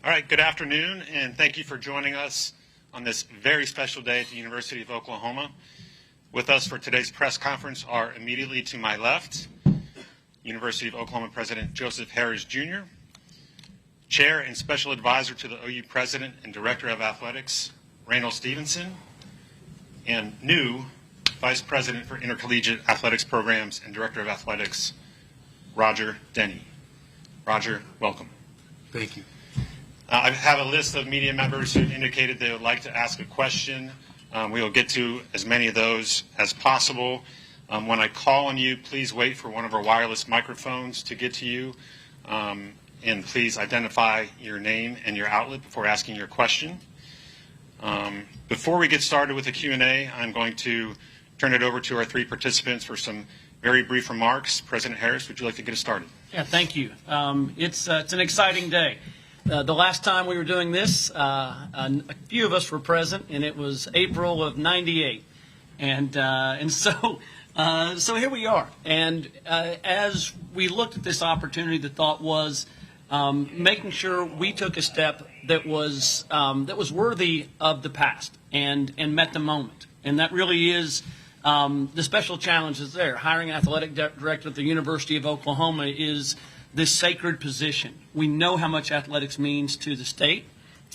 All right, good afternoon, and thank you for joining us on this very special day at the University of Oklahoma. With us for today's press conference are immediately to my left, University of Oklahoma President Joseph Harris, Jr., Chair and Special Advisor to the OU President and Director of Athletics, Randall Stevenson, and new Vice President for Intercollegiate Athletics Programs and Director of Athletics, Roger Denny. Roger, welcome. Thank you. I have a list of media members who indicated they would like to ask a question. We will get to as many of those as possible. When I call on you, please wait for one of our wireless microphones to get to you. And please identify your name and your outlet before asking your question. Before we get started with the Q&A, I'm going to turn it over to our three participants for some very brief remarks. President Harris, would you like to get us started? Yeah, thank you. It's an exciting day. The last time we were doing this, a few of us were present, and it was April of '98, and so here we are. And as we looked at this opportunity, the thought was making sure we took a step that was worthy of the past and met the moment, and that really is the special challenge is there. Hiring an athletic director at the University of Oklahoma is this sacred position. We know how much athletics means to the state.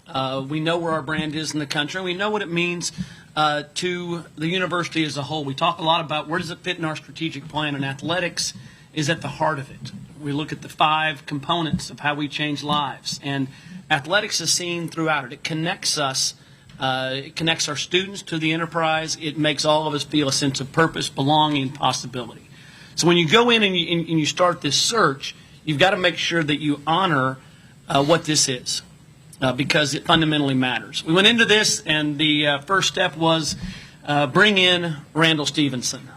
We know where our brand is in the country. We know what it means to the university as a whole. We talk a lot about where does it fit in our strategic plan, and athletics is at the heart of it. We look at the 5 components of how we change lives, and athletics is seen throughout it. It connects us. It connects our students to the enterprise. It makes all of us feel a sense of purpose, belonging, possibility. So when you go in and you start this search, you've got to make sure that you honor what this is because it fundamentally matters. We went into this, and the first step was bring in Randall Stevenson.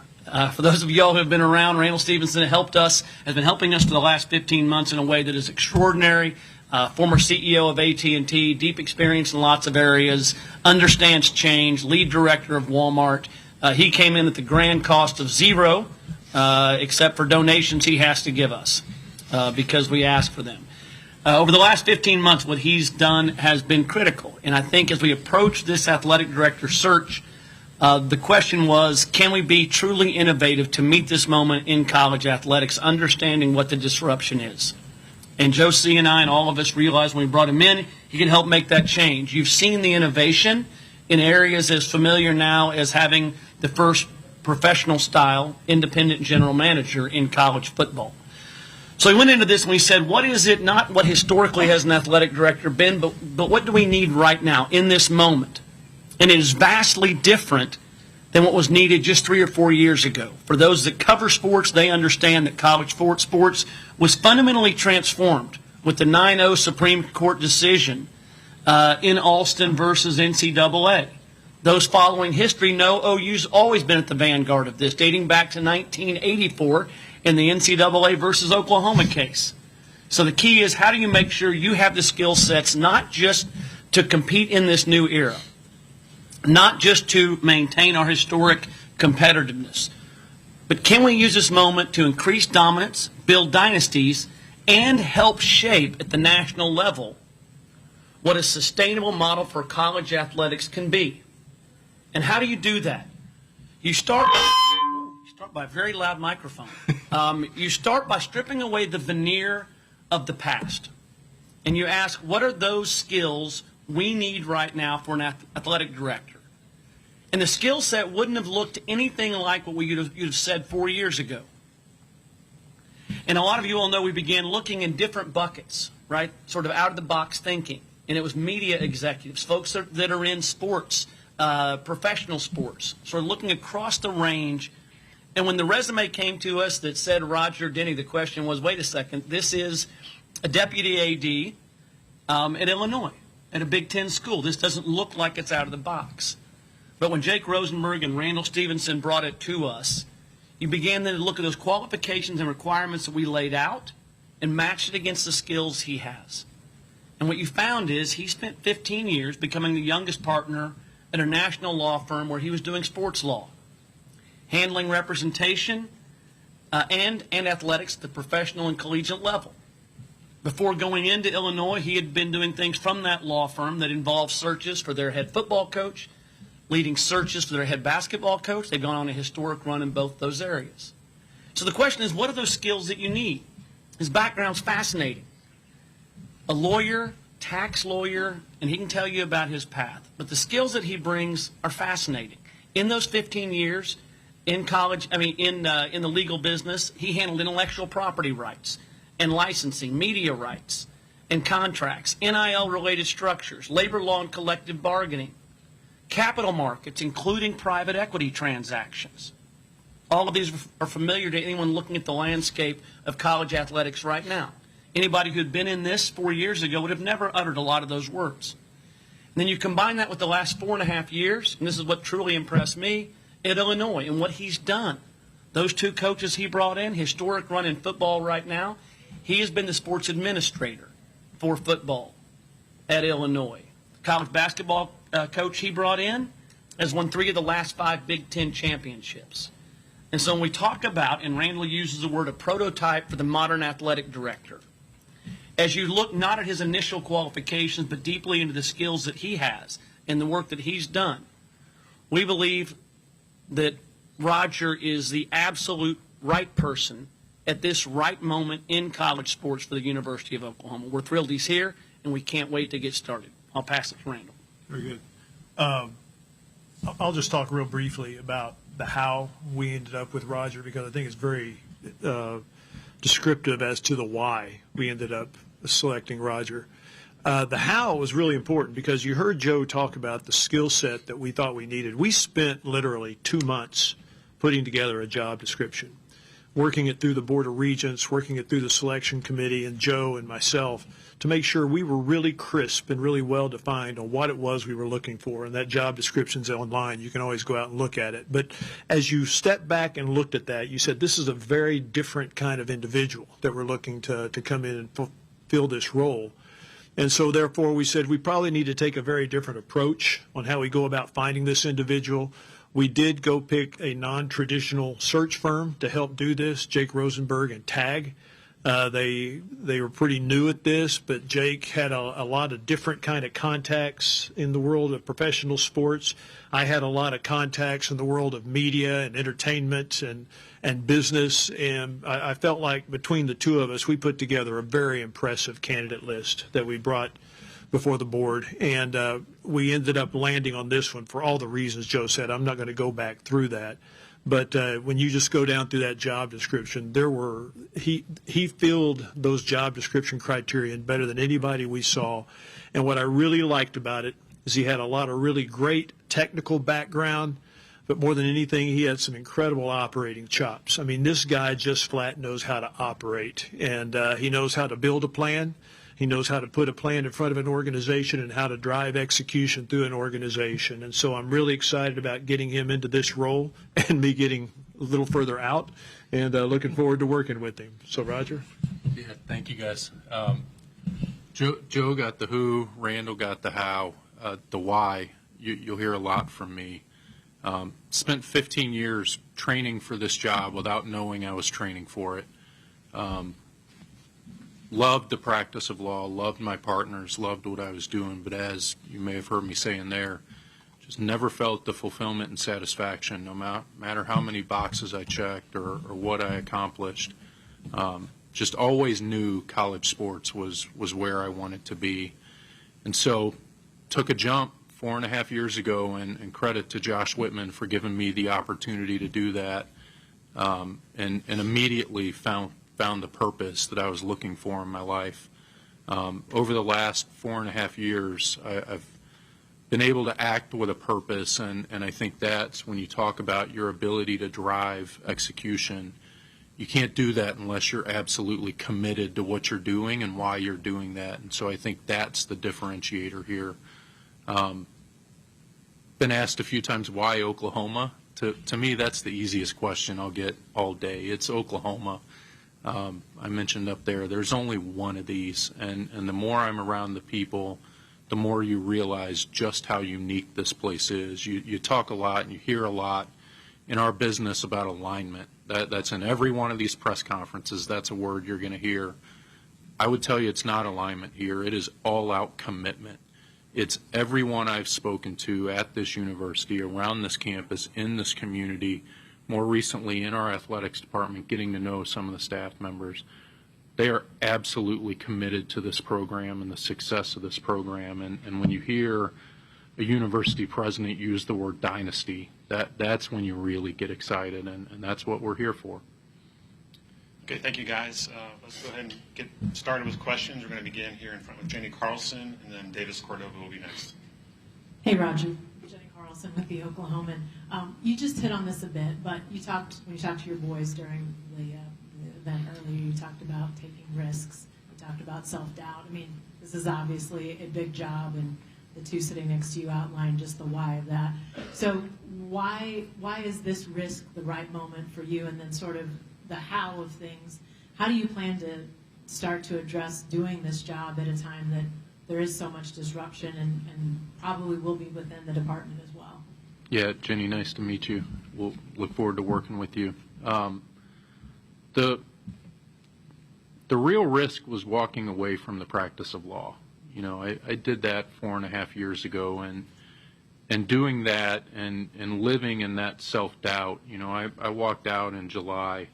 For those of y'all who have been around, Randall Stevenson has been helping us for the last 15 months in a way that is extraordinary. Former CEO of AT&T, deep experience in lots of areas, understands change, lead director of Walmart. He came in at the grand cost of $0, except for donations he has to give us. Because we ask for them. Over the last 15 months, what he's done has been critical. And I think as we approach this athletic director search, the question was, can we be truly innovative to meet this moment in college athletics, understanding what the disruption is? And Joe C. and I and all of us realized when we brought him in, he can help make that change. You've seen the innovation in areas as familiar now as having the first professional-style independent general manager in college football. So we went into this and we said, what is it, not what historically has an athletic director been, but what do we need right now in this moment? And it is vastly different than what was needed just 3 or 4 years ago. For those that cover sports, they understand that college sports was fundamentally transformed with the 9-0 Supreme Court decision in Alston versus NCAA. Those following history know OU's always been at the vanguard of this, dating back to 1984 in the NCAA versus Oklahoma case. So the key is, how do you make sure you have the skill sets not just to compete in this new era, not just to maintain our historic competitiveness, but can we use this moment to increase dominance, build dynasties, and help shape at the national level what a sustainable model for college athletics can be? And how do you do that? You start by a very loud microphone. You start by stripping away the veneer of the past. And you ask, what are those skills we need right now for an athletic director? And the skill set wouldn't have looked anything like what you'd have said 4 years ago. And a lot of you all know we began looking in different buckets, right? Sort of out-of-the-box thinking. And it was media executives, folks that are in sports, professional sports, sort of looking across the range. And when the resume came to us that said Roger Denny, the question was, wait a second, this is a deputy AD at Illinois, at a Big Ten school. This doesn't look like it's out of the box. But when Jake Rosenberg and Randall Stevenson brought it to us, you began then to look at those qualifications and requirements that we laid out and matched it against the skills he has. And what you found is he spent 15 years becoming the youngest partner at a national law firm where he was doing sports law, handling representation and athletics at the professional and collegiate level. Before going into Illinois, he had been doing things from that law firm that involved searches for their head football coach, leading searches for their head basketball coach. They've gone on a historic run in both those areas. So the question is, what are those skills that you need? His background's fascinating. A lawyer, tax lawyer, and he can tell you about his path. But the skills that he brings are fascinating. In those 15 years in college, in the legal business, he handled intellectual property rights and licensing, media rights and contracts, NIL-related structures, labor law and collective bargaining, capital markets, including private equity transactions. All of these are familiar to anyone looking at the landscape of college athletics right now. Anybody who had been in this 4 years ago would have never uttered a lot of those words. And then you combine that with the last 4.5 years, and this is what truly impressed me, at Illinois and what he's done. Those two coaches he brought in, historic run in football right now. He has been the sports administrator for football at Illinois. The college basketball coach he brought in has won 3 of the last 5 Big Ten championships. And so when we talk about, and Randall uses the word, a prototype for the modern athletic director, as you look not at his initial qualifications but deeply into the skills that he has and the work that he's done, we believe that Roger is the absolute right person at this right moment in college sports for the University of Oklahoma. We're thrilled he's here, and we can't wait to get started. I'll pass it to Randall. Very good. I'll just talk real briefly about the how we ended up with Roger, because I think it's very descriptive as to the why we ended up selecting Roger. The how was really important because you heard Joe talk about the skill set that we thought we needed. We spent literally 2 months putting together a job description, working it through the Board of Regents, working it through the selection committee, and Joe and myself to make sure we were really crisp and really well defined on what it was we were looking for. And that job description's online. You can always go out and look at it. But as you stepped back and looked at that, you said this is a very different kind of individual that we're looking to come in and fulfill this role. And so therefore we said we probably need to take a very different approach on how we go about finding this individual. We did go pick a non-traditional search firm to help do this, Jake Rosenberg and TAG. They were pretty new at this, but Jake had a lot of different kind of contacts in the world of professional sports. I had a lot of contacts in the world of media and entertainment and business, and I felt like between the two of us, we put together a very impressive candidate list that we brought before the board, and we ended up landing on this one for all the reasons Joe said. I'm not going to go back through that. But when you just go down through that job description, he filled those job description criteria better than anybody we saw. And what I really liked about it is he had a lot of really great technical background, but more than anything, he had some incredible operating chops. I mean, this guy just flat knows how to operate, and he knows how to build a plan. He knows how to put a plan in front of an organization and how to drive execution through an organization. And so I'm really excited about getting him into this role and me getting a little further out, and looking forward to working with him. So, Roger? Yeah, thank you, guys. Joe got the who, Randall got the how, the why. You'll hear a lot from me. Spent 15 years training for this job without knowing I was training for it. Loved the practice of law, loved my partners, loved what I was doing, but as you may have heard me saying there, just never felt the fulfillment and satisfaction, no matter how many boxes I checked or what I accomplished. Just always knew college sports was where I wanted to be. And so took a jump 4.5 years ago, and credit to Josh Whitman for giving me the opportunity to do that, and immediately found the purpose that I was looking for in my life. Over the last 4.5 years, I've been able to act with a purpose, and I think that's when you talk about your ability to drive execution, you can't do that unless you're absolutely committed to what you're doing and why you're doing that. And so I think that's the differentiator here. Been asked a few times, why Oklahoma? To me, that's the easiest question I'll get all day. It's Oklahoma. I mentioned up there, there's only one of these, and the more I'm around the people, the more you realize just how unique this place is. You talk a lot and you hear a lot in our business about alignment. That's in every one of these press conferences. That's a word you're going to hear. I would tell you it's not alignment here. It is all-out commitment. It's everyone I've spoken to at this university, around this campus, in this community, more recently in our athletics department, getting to know some of the staff members. They are absolutely committed to this program and the success of this program. And when you hear a university president use the word dynasty, that's when you really get excited, and that's what we're here for. Okay, thank you, guys. Let's go ahead and get started with questions. We're going to begin here in front with Jenny Carlson, and then Davis Cordova will be next. Hey, Roger. Jenny Carlson with the Oklahoman. You just hit on this a bit, but when you talked to your boys during the event earlier, you talked about taking risks. You talked about self-doubt. I mean, this is obviously a big job, and the two sitting next to you outlined just the why of that. So why is this risk the right moment for you, and then sort of the how of things? How do you plan to start to address doing this job at a time that there is so much disruption and probably will be within the department as well? Yeah, Jenny, nice to meet you. We'll look forward to working with you. The real risk was walking away from the practice of law. You know, I did that 4.5 years ago, and doing that and living in that self-doubt, you know, I walked out in July.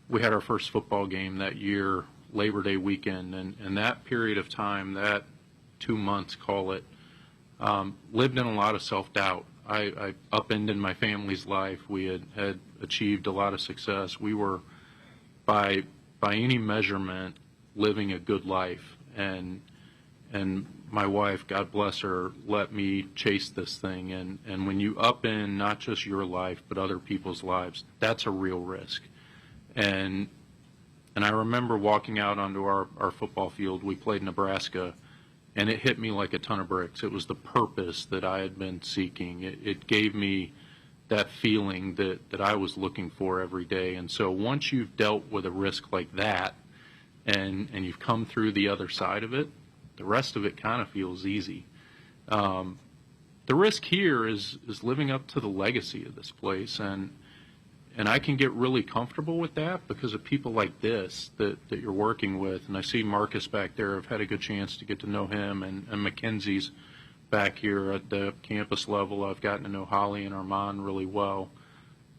We had our first football game that year, Labor Day weekend, and that period of time, that 2 months, call it, lived in a lot of self-doubt. I upended my family's life. We had achieved a lot of success. We were, by any measurement, living a good life, and my wife, God bless her, let me chase this thing. And when you upend not just your life but other people's lives, that's a real risk. And I remember walking out onto our football field. We played Nebraska, and it hit me like a ton of bricks. It was the purpose that I had been seeking. It gave me that feeling that I was looking for every day. And so once you've dealt with a risk like that, and you've come through the other side of it, the rest of it kind of feels easy. The risk here is living up to the legacy of this place, and I can get really comfortable with that because of people like this that you're working with. And I see Marcus back there. I've had a good chance to get to know him, and Mackenzie's back here at the campus level. I've gotten to know Holly and Armand really well.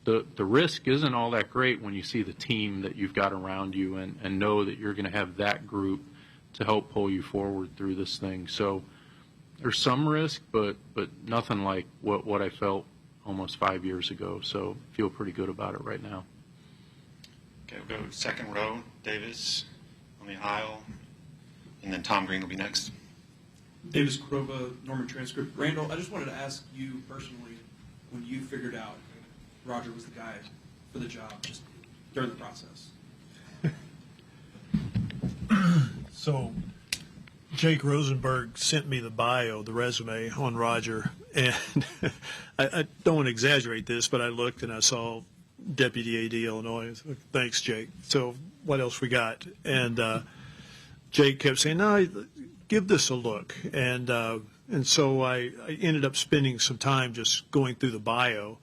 The risk isn't all that great when you see the team that you've got around you and know that you're going to have that group to help pull you forward through this thing. So there's some risk, but nothing like what I felt almost 5 years ago. So feel pretty good about it right now. Okay, we'll go second row, Davis on the aisle, and then Tom Green will be next. Davis Cordova, Norman Transcript. Randall, I just wanted to ask you personally, when you figured out Roger was the guy for the job, just during the process. So Jake Rosenberg sent me the bio, the resume on Roger, and I don't want to exaggerate this, but I looked and I saw Deputy AD Illinois. I said, thanks, Jake. So what else we got? And Jake kept saying, no, give this a look. And so I ended up spending some time just going through the bio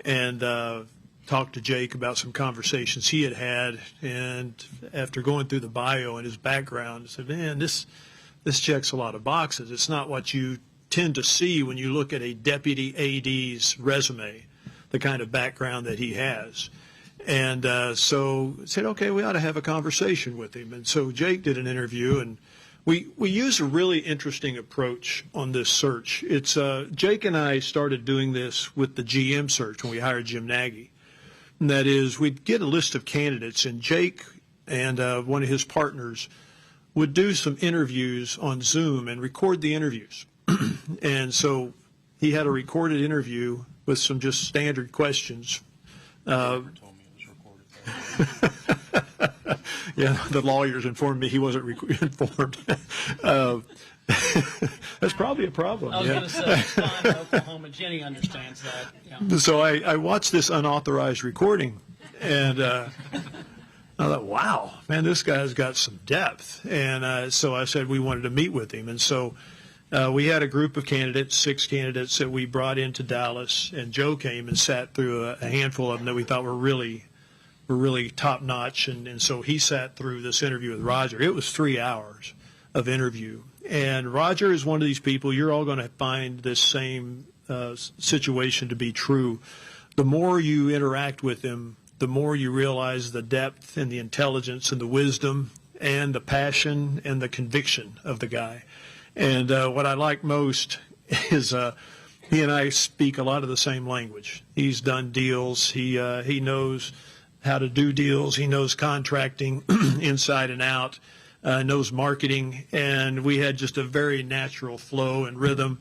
and talked to Jake about some conversations he had. And after going through the bio and his background, I said, man, this checks a lot of boxes. It's not what you tend to see when you look at a deputy AD's resume, the kind of background that he has. And so I said, okay, we ought to have a conversation with him. And so Jake did an interview, and we use a really interesting approach on this search. It's Jake and I started doing this with the GM search when we hired Jim Nagy. And that is, we'd get a list of candidates, and Jake and one of his partners would do some interviews on Zoom and record the interviews. And so he had a recorded interview with some just standard questions. Never told me it was recorded. Yeah, the lawyers informed me he wasn't informed. That's probably a problem. I was going to say, it's fine in Oklahoma. Jenny understands that. Yeah. So I watched this unauthorized recording, and I thought, wow, man, this guy's got some depth. And so I said we wanted to meet with him. And so we had a group of candidates, 6 candidates that we brought into Dallas, and Joe came and sat through a handful of them that we thought were really were really top notch. And so he sat through this interview with Roger. It was 3 hours of interview. And Roger is one of these people, you're all going to find this same situation to be true. The more you interact with him, the more you realize the depth and the intelligence and the wisdom and the passion and the conviction of the guy. And what I like most is he and I speak a lot of the same language. He's done deals. He knows how to do deals. He knows contracting inside and out, knows marketing. And we had just a very natural flow and rhythm.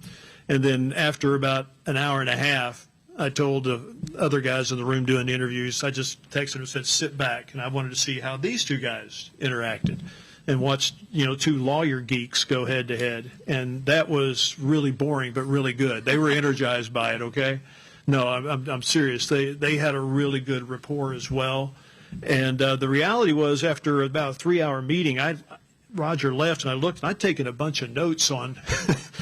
And then after about an hour and a half, I told the other guys in the room doing the interviews, I just texted them and said, sit back. And I wanted to see how these two guys interacted and watched, two lawyer geeks go head to head. And that was really boring, but really good. They were energized by it, okay? No, I'm serious. They had a really good rapport as well. And the reality was after about a 3-hour meeting, Roger left and I looked and I'd taken a bunch of notes on,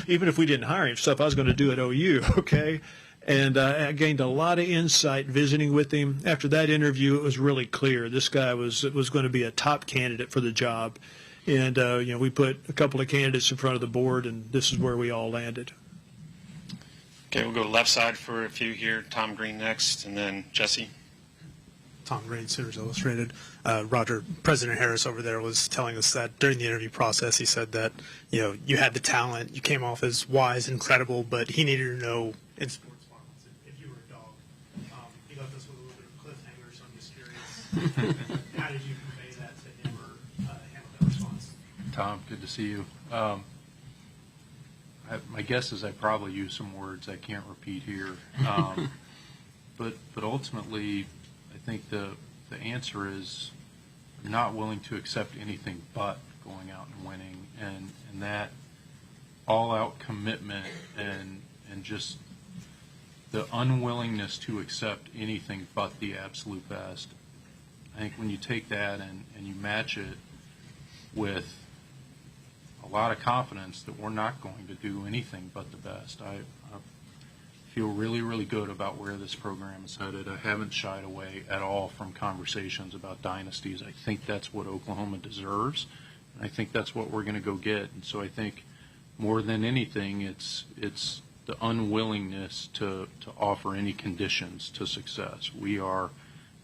even if we didn't hire him, stuff I was going to do at OU, okay? And I gained a lot of insight visiting with him. After that interview, it was really clear this guy was going to be a top candidate for the job. And, we put a couple of candidates in front of the board, and this is where we all landed. Okay, we'll go left side for a few here. Tom Green next, and then Jesse. Tom Green, Sooners Illustrated. Roger, President Harris over there was telling us that during the interview process, he said that, you had the talent, you came off as wise and credible, but he needed to know in sports parlance if you were a dog. He left us with a little bit of a cliffhanger, so I'm just curious. How did you convey that to him or handle that response? Tom, good to see you. My guess is I probably used some words I can't repeat here. But ultimately, I think the answer is I'm not willing to accept anything but going out and winning, and that all-out commitment and just the unwillingness to accept anything but the absolute best. I think when you take that and you match it with a lot of confidence that we're not going to do anything but the best, I feel really, really good about where this program is headed. I haven't shied away at all from conversations about dynasties. I think that's what Oklahoma deserves, and I think that's what we're going to go get. And so I think more than anything, it's the unwillingness to offer any conditions to success. We are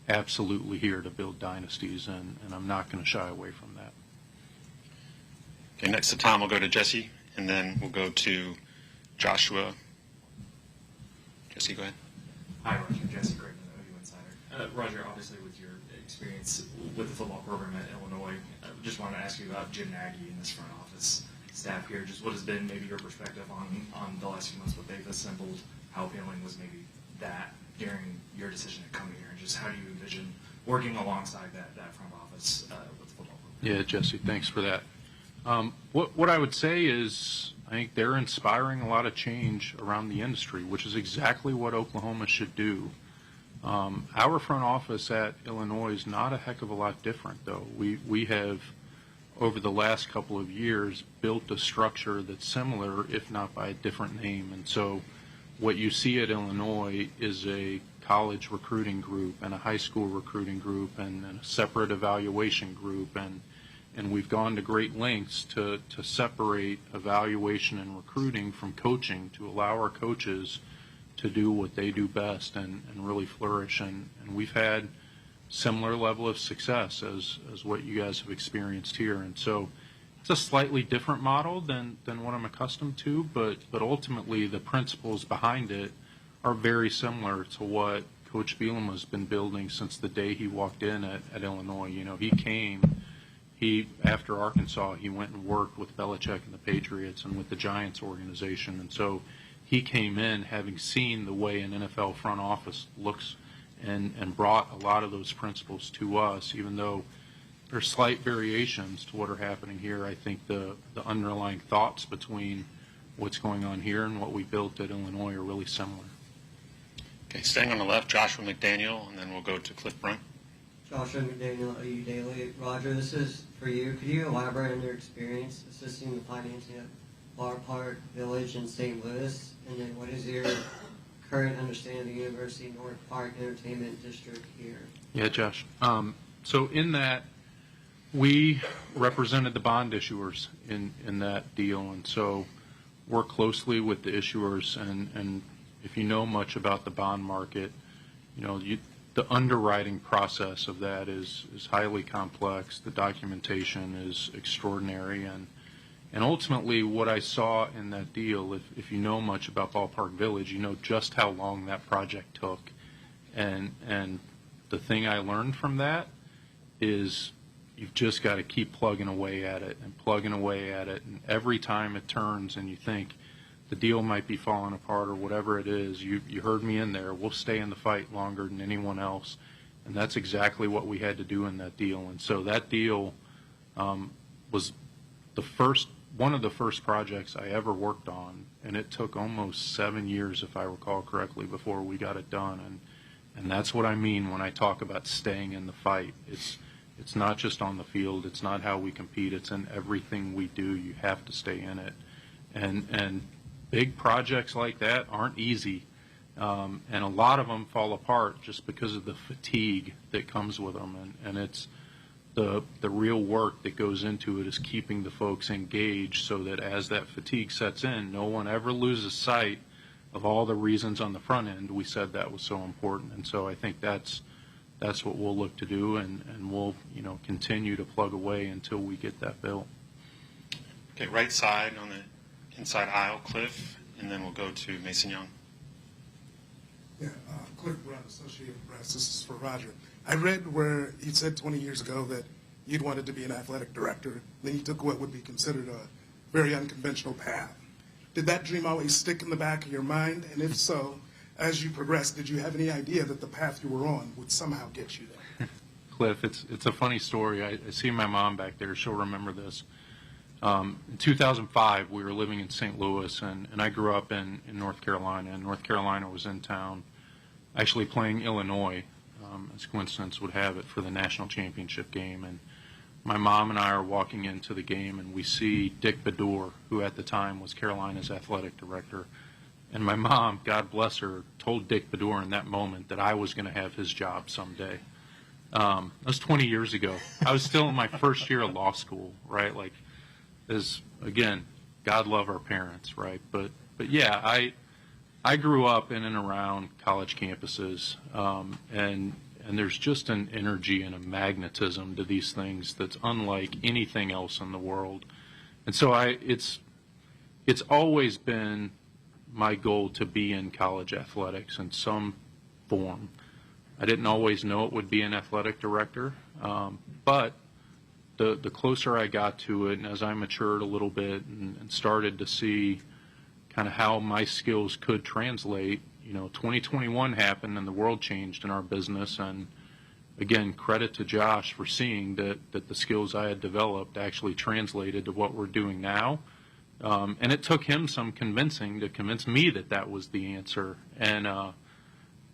absolutely here to build dynasties, and I'm not going to shy away from that. Okay, next to Tom, we'll go to Jesse, and then we'll go to Joshua. Jesse, go ahead. Hi, Roger. Jesse Craig, OU Insider. Roger, obviously with your experience with the football program at Illinois, I just wanted to ask you about Jim Nagy and this front office staff here. Just what has been maybe your perspective on the last few months, what they've assembled, how appealing was maybe that during your decision to come here, and just how do you envision working alongside that front office with the football program? Yeah, Jesse, thanks for that. What I would say is I think they're inspiring a lot of change around the industry, which is exactly what Oklahoma should do. Our front office at Illinois is not a heck of a lot different, though. We have, over the last couple of years, built a structure that's similar, if not by a different name. And so what you see at Illinois is a college recruiting group and a high school recruiting group and a separate evaluation group, and we've gone to great lengths to separate evaluation and recruiting from coaching to allow our coaches to do what they do best and really flourish. And we've had similar level of success as what you guys have experienced here. And so it's a slightly different model than what I'm accustomed to, but ultimately the principles behind it are very similar to what Coach Bielema has been building since the day he walked in at Illinois. After Arkansas, he went and worked with Belichick and the Patriots and with the Giants organization. And so he came in having seen the way an NFL front office looks and brought a lot of those principles to us, even though there's slight variations to what are happening here. I think the underlying thoughts between what's going on here and what we built at Illinois are really similar. Okay, staying on the left, Joshua McDaniel, and then we'll go to Cliff Brunt. Joshua McDaniel, OU Daily. Roger, this is for you. Could you elaborate on your experience assisting the financing of Bar Park Village in St. Louis? And then what is your current understanding of the University North Park Entertainment District here? Yeah, Josh. So in that, we represented the bond issuers in that deal, and so work closely with the issuers. And if you know much about the bond market, the underwriting process of that is highly complex. The documentation is extraordinary, and ultimately what I saw in that deal, if you know much about Ballpark Village, you know just how long that project took. And the thing I learned from that is you've just got to keep plugging away at it and plugging away at it. And every time it turns and you think the deal might be falling apart or whatever it is, you heard me in there, we'll stay in the fight longer than anyone else. And that's exactly what we had to do in that deal. And so that deal was one of the first projects I ever worked on, and it took almost 7 years, if I recall correctly, before we got it done. And that's what I mean when I talk about staying in the fight. It's not just on the field. It's not how we compete. It's in everything we do. You have to stay in it. And big projects like that aren't easy. And a lot of them fall apart just because of the fatigue that comes with them. And it's the real work that goes into it is keeping the folks engaged so that as that fatigue sets in, no one ever loses sight of all the reasons on the front end we said that was so important. And so I think that's what we'll look to do, and we'll continue to plug away until we get that built. Okay, right side on the inside aisle, Cliff, and then we'll go to Mason Young. Yeah, Cliff Brown, Associated Press. This is for Roger. I read where you said 20 years ago that you'd wanted to be an athletic director. Then you took what would be considered a very unconventional path. Did that dream always stick in the back of your mind? And if so, as you progressed, did you have any idea that the path you were on would somehow get you there? Cliff, it's a funny story. I see my mom back there. She'll remember this. In 2005, we were living in St. Louis, and I grew up in North Carolina, and North Carolina was in town actually playing Illinois, as coincidence would have it, for the national championship game. And my mom and I are walking into the game, and we see Dick Bedour, who at the time was Carolina's athletic director. And my mom, God bless her, told Dick Bedour in that moment that I was going to have his job someday. That was 20 years ago. I was still in my first year of law school, right? Like, again, God love our parents, right? But yeah, I grew up in and around college campuses, and there's just an energy and a magnetism to these things that's unlike anything else in the world. And so it's always been my goal to be in college athletics in some form. I didn't always know it would be an athletic director, but the closer I got to it, and as I matured a little bit and started to see kind of how my skills could translate, 2021 happened and the world changed in our business. And again, credit to Josh for seeing that the skills I had developed actually translated to what we're doing now. And it took him some convincing to convince me that was the answer. And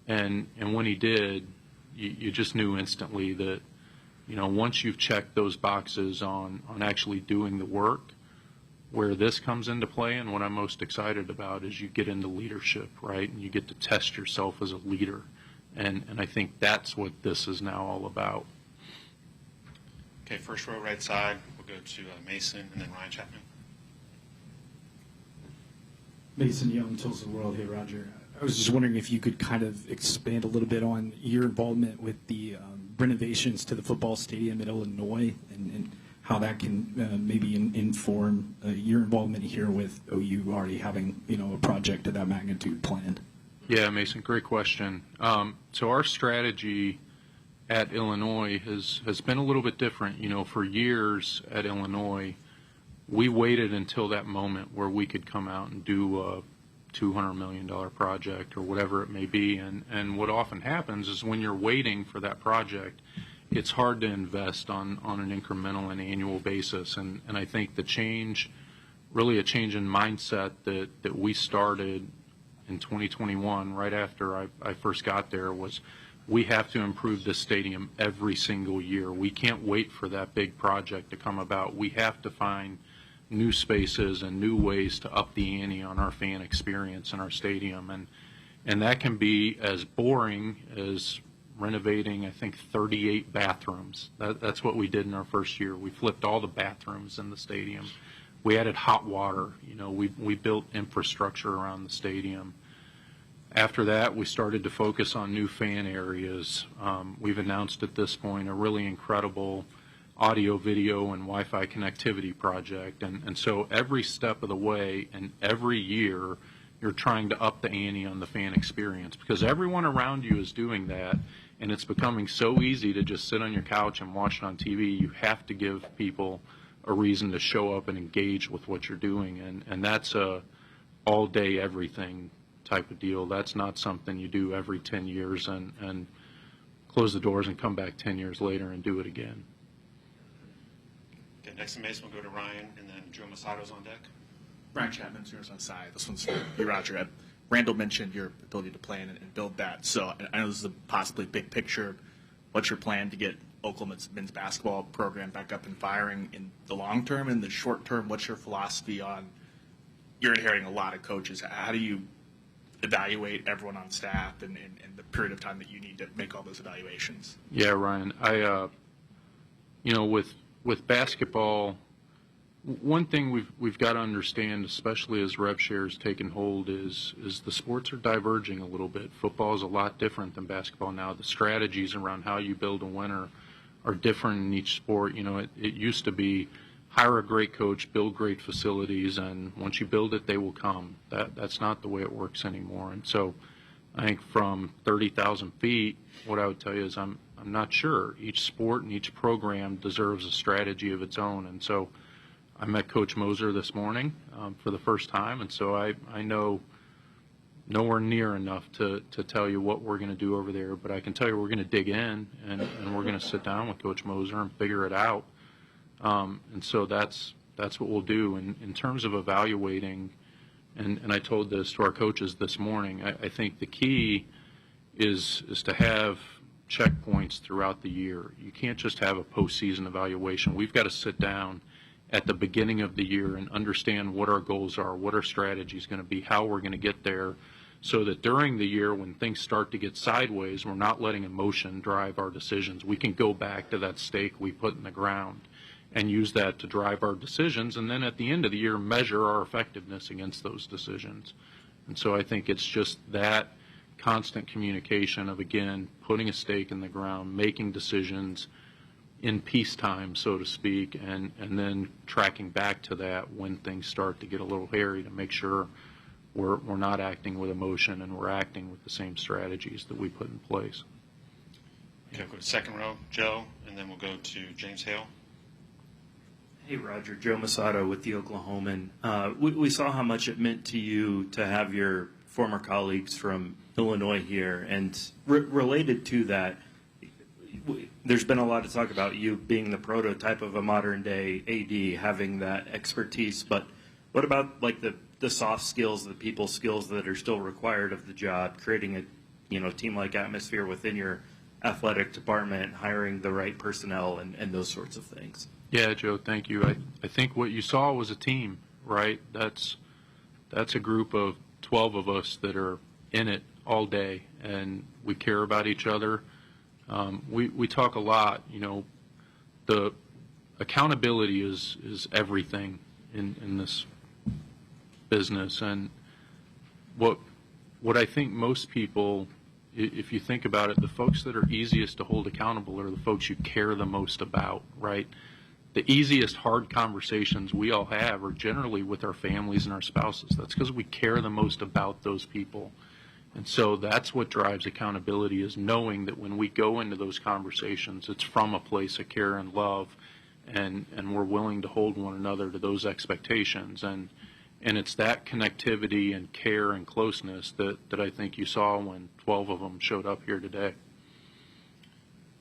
when he did, you just knew instantly that, once you've checked those boxes on actually doing the work, where this comes into play and what I'm most excited about is you get into leadership, right? And you get to test yourself as a leader. And I think that's what this is now all about. Okay, first row right side, we'll go to Mason and then Ryan Chapman. Mason Young, Tulsa World. Hey, Roger. I was just wondering if you could kind of expand a little bit on your involvement with the renovations to the football stadium in Illinois and how that can maybe inform your involvement here with OU already having, a project of that magnitude planned. Yeah, Mason, great question. So our strategy at Illinois has been a little bit different. For years at Illinois, we waited until that moment where we could come out and do a $200 million project or whatever it may be. And what often happens is when you're waiting for that project, it's hard to invest on an incremental and annual basis. And I think the change, really a change in mindset that we started in 2021, right after I first got there, was we have to improve this stadium every single year. We can't wait for that big project to come about. We have to find new spaces and new ways to up the ante on our fan experience in our stadium. And that can be as boring as renovating, I think, 38 bathrooms. That's what we did in our first year. We flipped all the bathrooms in the stadium. We added hot water. We built infrastructure around the stadium. After that, we started to focus on new fan areas. We've announced at this point a really incredible audio, video, and Wi-Fi connectivity project. And so every step of the way and every year, you're trying to up the ante on the fan experience because everyone around you is doing that, and it's becoming so easy to just sit on your couch and watch it on TV. You have to give people a reason to show up and engage with what you're doing, and that's a all-day everything type of deal. That's not something you do every 10 years and close the doors and come back 10 years later and do it again. Okay, next in Mason, we'll go to Ryan, and then Joe Masato's on deck. Brian Chapman, Sooners on side. This one's for you, Roger. Randall mentioned your ability to plan and build that. So I know this is a possibly big picture. What's your plan to get Oklahoma's men's basketball program back up and firing in the long term? In the short term, what's your philosophy on you're inheriting a lot of coaches? How do you evaluate everyone on staff and the period of time that you need to make all those evaluations? Yeah, Ryan. With basketball, one thing we've got to understand, especially as rev share has taken hold, is the sports are diverging a little bit. Football is a lot different than basketball now. The strategies around how you build a winner are different in each sport. It used to be hire a great coach, build great facilities, and once you build it, they will come. That's not the way it works anymore. And so I think from 30,000 feet, what I would tell you is I'm not sure. Each sport and each program deserves a strategy of its own. And so I met Coach Moser this morning for the first time, and so I know nowhere near enough to tell you what we're going to do over there, but I can tell you we're going to dig in, and we're going to sit down with Coach Moser and figure it out. And so that's what we'll do. In terms of evaluating, and I told this to our coaches this morning, I think the key is to have checkpoints throughout the year. You can't just have a postseason evaluation. We've got to sit down at the beginning of the year and understand what our goals are, what our strategy is going to be, how we're going to get there, so that during the year when things start to get sideways, we're not letting emotion drive our decisions. We can go back to that stake we put in the ground and use that to drive our decisions, and then at the end of the year measure our effectiveness against those decisions. And so I think it's just that constant communication of, again, putting a stake in the ground, making decisions in peacetime, so to speak, and then tracking back to that when things start to get a little hairy to make sure we're not acting with emotion and we're acting with the same strategies that we put in place. Okay, we'll go to second row, Joe, and then we'll go to James Hale. Hey, Roger. Joe Masato with the Oklahoman. We saw how much it meant to you to have your former colleagues from Illinois here, and related to that, there's been a lot of talk about you being the prototype of a modern-day AD, having that expertise, but what about like the soft skills, the people skills that are still required of the job, creating a team-like atmosphere within your athletic department, hiring the right personnel, and those sorts of things? Yeah, Joe, thank you. I think what you saw was a team, right? That's a group of 12 of us that are in it all day, and we care about each other. We talk a lot, the accountability is everything in this business. And what I think most people, if you think about it, the folks that are easiest to hold accountable are the folks you care the most about, right? The easiest hard conversations we all have are generally with our families and our spouses. That's because we care the most about those people. And so that's what drives accountability, is knowing that when we go into those conversations, it's from a place of care and love, and we're willing to hold one another to those expectations. And it's that connectivity and care and closeness that I think you saw when 12 of them showed up here today.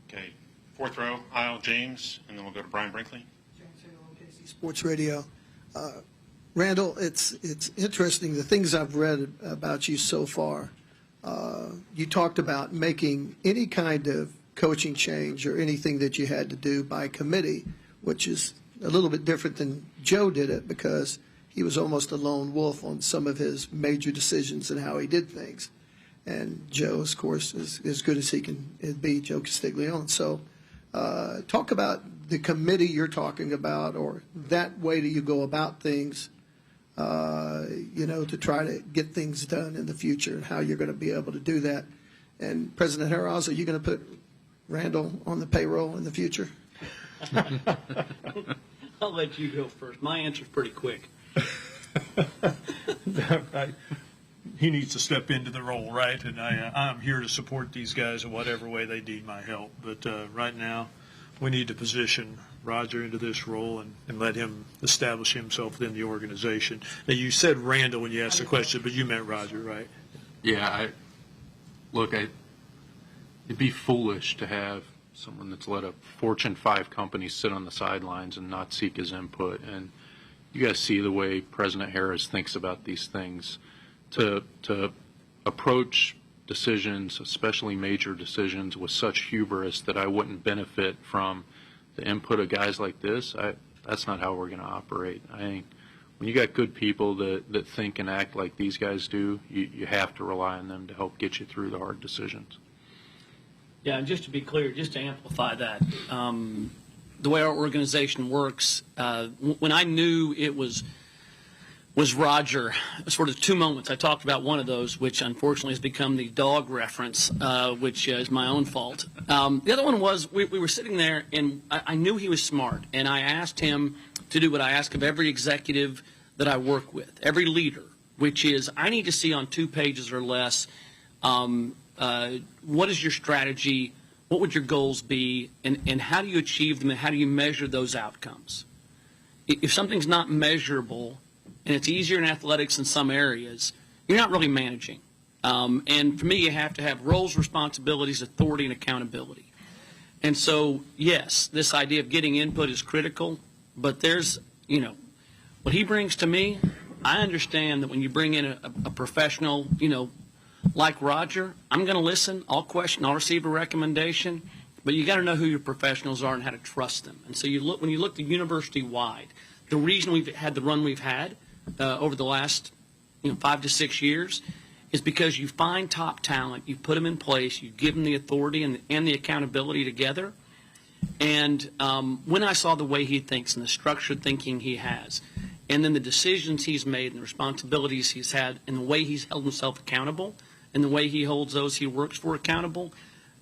Okay, fourth row, aisle, James, and then we'll go to Brian Brinkley. James Hale, KC Sports Radio. Randall, it's interesting, the things I've read about you so far. You talked about making any kind of coaching change or anything that you had to do by committee, which is a little bit different than Joe did it, because he was almost a lone wolf on some of his major decisions and how he did things. and Joe, of course, is as good as he can be, Joe Castiglione. So talk about the committee you're talking about, or that way that you go about things, to try to get things done in the future, and how you're going to be able to do that. And President Harroz, are you going to put Randall on the payroll in the future? I'll let you go first. My answer's pretty quick. He needs to step into the role, right? And I'm here to support these guys in whatever way they need my help. But right now, we need to position Roger into this role and let him establish himself within the organization. Now, you said Randall when you asked the question, but you meant Roger, right? Yeah, it'd be foolish to have someone that's led a Fortune 5 company sit on the sidelines and not seek his input. And you guys see the way President Harris thinks about these things. To approach decisions, especially major decisions, with such hubris that I wouldn't benefit from the input of guys like this, that's not how we're going to operate. I think when you got good people that think and act like these guys do, you have to rely on them to help get you through the hard decisions. Yeah, and just to be clear, just to amplify that, the way our organization works, when I knew it was Roger, sort of two moments. I talked about one of those, which unfortunately has become the dog reference, which is my own fault. The other one was we were sitting there, and I knew he was smart, and I asked him to do what I ask of every executive that I work with, every leader, which is I need to see on 2 pages or less what is your strategy, what would your goals be, and how do you achieve them, and how do you measure those outcomes? If something's not measurable, and it's easier in athletics in some areas, you're not really managing. And for me, you have to have roles, responsibilities, authority, and accountability. And so, yes, this idea of getting input is critical, but there's, what he brings to me, I understand that when you bring in a professional, like Roger, I'm going to listen, I'll question, I'll receive a recommendation, but you got to know who your professionals are and how to trust them. And so when you look at university-wide, the reason we've had the run we've had over the last 5 to 6 years is because you find top talent, you put them in place, you give them the authority and the accountability together. And when I saw the way he thinks and the structured thinking he has, and then the decisions he's made and the responsibilities he's had and the way he's held himself accountable and the way he holds those he works for accountable,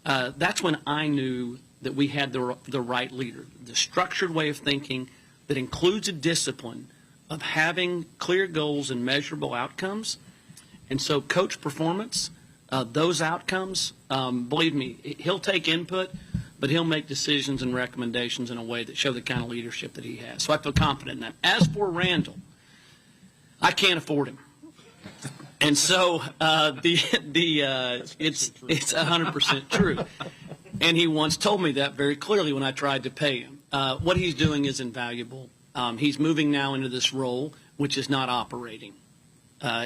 that's when I knew that we had the right leader. The structured way of thinking that includes a discipline of having clear goals and measurable outcomes. And so coach performance, those outcomes, believe me, he'll take input, but he'll make decisions and recommendations in a way that show the kind of leadership that he has. So I feel confident in that. As for Randall, I can't afford him. And so it's 100% true. And he once told me that very clearly when I tried to pay him. What he's doing is invaluable. He's moving now into this role, which is not operating.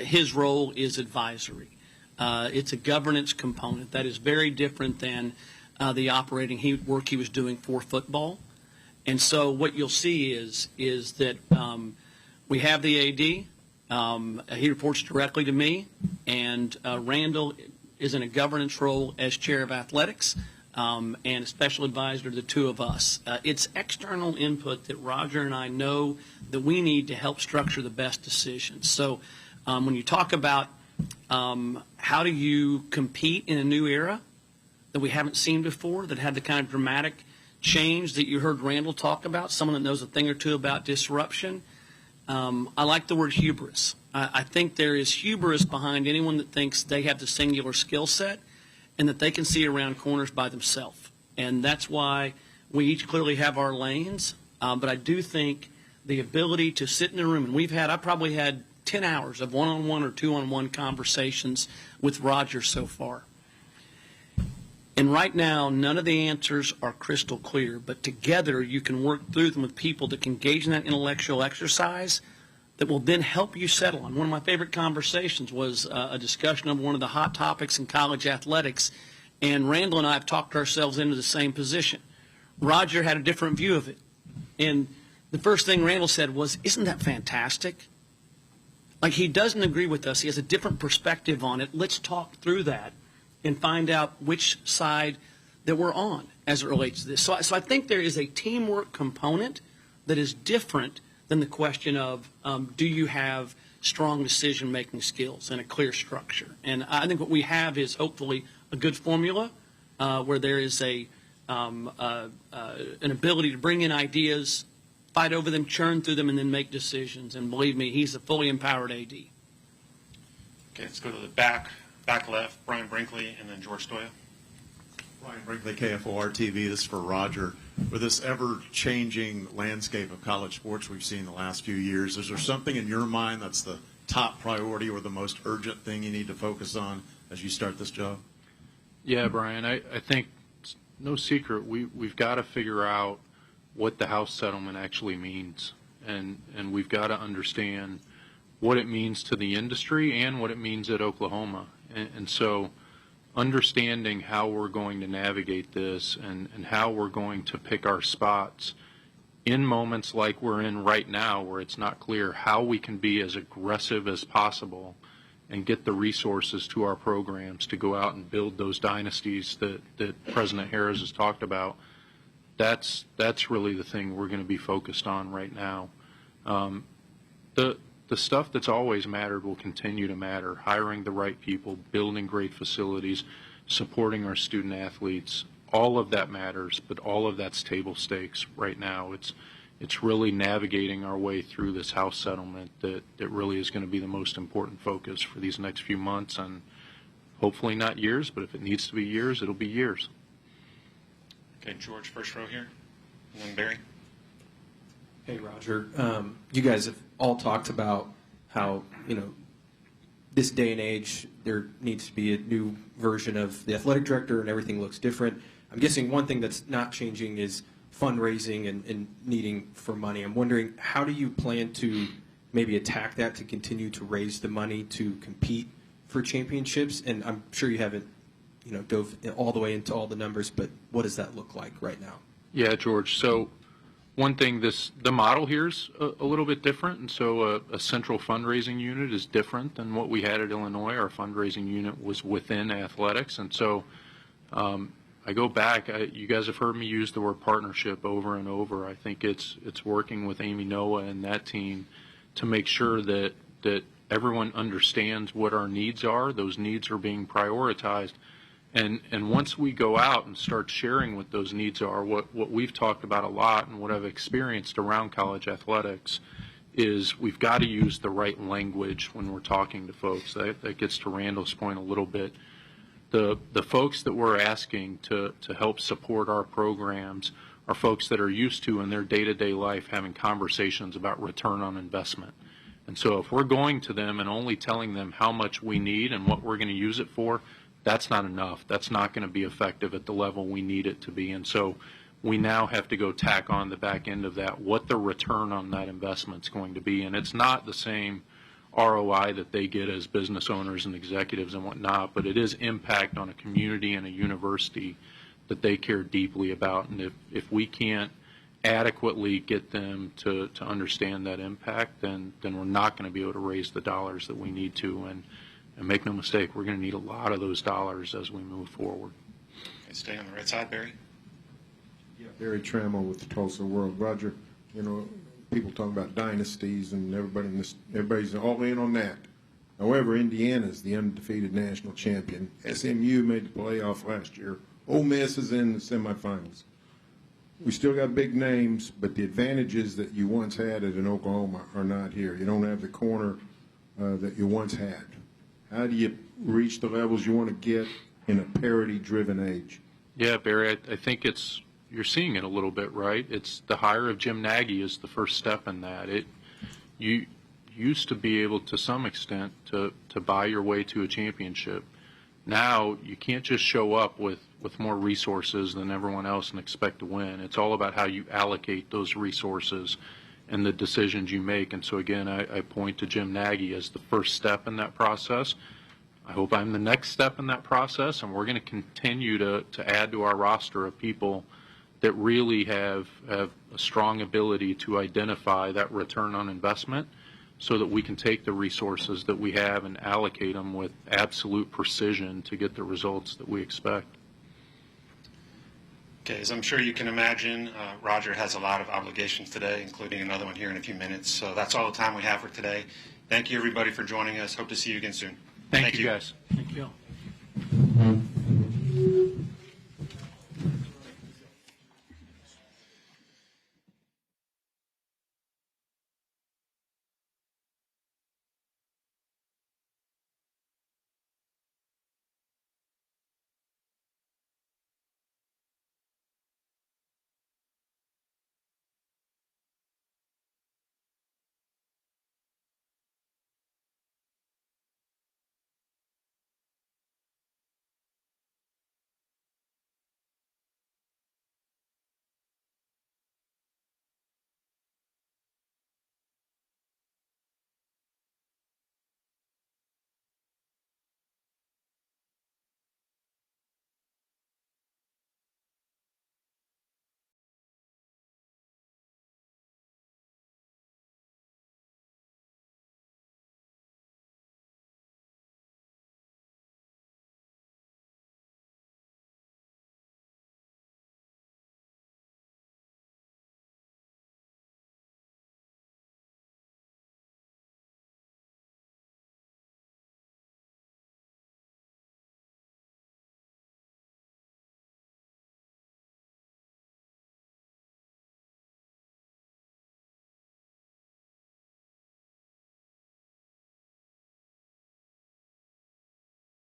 His role is advisory. It's a governance component that is very different than the operating work he was doing for football. And so what you'll see is that we have the AD. He reports directly to me, and Randall is in a governance role as chair of athletics. And a special advisor to the two of us. It's external input that Roger and I know that we need to help structure the best decisions. So when you talk about how do you compete in a new era that we haven't seen before, that had the kind of dramatic change that you heard Randall talk about, someone that knows a thing or two about disruption, I like the word hubris. I think there is hubris behind anyone that thinks they have the singular skill set and that they can see around corners by themselves. And that's why we each clearly have our lanes. But I do think the ability to sit in a room, and I probably had 10 hours of one-on-one or two-on-one conversations with Roger so far. And right now, none of the answers are crystal clear, but together you can work through them with people that can engage in that intellectual exercise that will then help you settle on. One of my favorite conversations was a discussion of one of the hot topics in college athletics, and Randall and I have talked ourselves into the same position. Roger had a different view of it, and the first thing Randall said was, "Isn't that fantastic? like he doesn't agree with us. He has a different perspective on it. Let's talk through that and find out which side that we're on as it relates to this. So I think there is a teamwork component that is different than the question of do you have strong decision-making skills and a clear structure. And I think what we have is hopefully a good formula where there is an ability to bring in ideas, fight over them, churn through them, and then make decisions. And believe me, he's a fully empowered AD. Okay, let's go to the back left, Brian Brinkley, and then George Stoya. Brian Brinkley, KFOR TV. This is for Roger. With this ever-changing landscape of college sports we've seen the last few years, is there something in your mind that's the top priority or the most urgent thing you need to focus on as you start this job? Yeah, Brian, I think it's no secret we've got to figure out what the House settlement actually means, and we've got to understand what it means to the industry and what it means at Oklahoma. And so understanding how we're going to navigate this and how we're going to pick our spots in moments like we're in right now where it's not clear how we can be as aggressive as possible and get the resources to our programs to go out and build those dynasties that President Harris has talked about. That's really the thing we're going to be focused on right now. The stuff that's always mattered will continue to matter. Hiring the right people, building great facilities, supporting our student athletes, all of that matters, but all of that's table stakes right now. It's really navigating our way through this House settlement that really is going to be the most important focus for these next few months, and hopefully not years, but if it needs to be years, it'll be years. Okay, George, first row here, and then Barry. Hey, Roger. You guys have all talked about how, this day and age, there needs to be a new version of the athletic director and everything looks different. I'm guessing one thing that's not changing is fundraising and needing for money. I'm wondering, how do you plan to maybe attack that to continue to raise the money to compete for championships? And I'm sure you haven't, dove all the way into all the numbers, but what does that look like right now? Yeah, George. So one thing, the model here is a little bit different, and so a central fundraising unit is different than what we had at Illinois. Our fundraising unit was within athletics, and so I go back. You guys have heard me use the word partnership over and over. I think it's working with Amy Noah and that team to make sure that everyone understands what our needs are. Those needs are being prioritized. And once we go out and start sharing what those needs are, what we've talked about a lot and what I've experienced around college athletics is we've got to use the right language when we're talking to folks. That gets to Randall's point a little bit. The folks that we're asking to help support our programs are folks that are used to in their day-to-day life having conversations about return on investment. And so if we're going to them and only telling them how much we need and what we're going to use it for, that's not enough. That's not going to be effective at the level we need it to be. And so we now have to go tack on the back end of that, what the return on that investment is going to be. And it's not the same ROI that they get as business owners and executives and whatnot, but it is impact on a community and a university that they care deeply about. And if we can't adequately get them to understand that impact, then we're not going to be able to raise the dollars that we need to. And make no mistake, we're going to need a lot of those dollars as we move forward. Okay, stay on the right side, Barry. Yeah, Barry Trammell with the Tulsa World. Roger, people talk about dynasties and everybody's all in on that. However, Indiana's the undefeated national champion. SMU made the playoff last year. Ole Miss is in the semifinals. We still got big names, but the advantages that you once had at an Oklahoma are not here. You don't have the corner that you once had. How do you reach the levels you want to get in a parity-driven age? Yeah, Barry, I think you're seeing it a little bit, right? It's the hire of Jim Nagy is the first step in that. You used to be able, to some extent, to buy your way to a championship. Now you can't just show up with more resources than everyone else and expect to win. It's all about how you allocate those resources and the decisions you make. And so again, I point to Jim Nagy as the first step in that process. I hope I'm the next step in that process, and we're going to continue to add to our roster of people that really have a strong ability to identify that return on investment so that we can take the resources that we have and allocate them with absolute precision to get the results that we expect. Okay, as I'm sure you can imagine, Roger has a lot of obligations today, including another one here in a few minutes. So that's all the time we have for today. Thank you, everybody, for joining us. Hope to see you again soon. Thank you, guys. Thank you.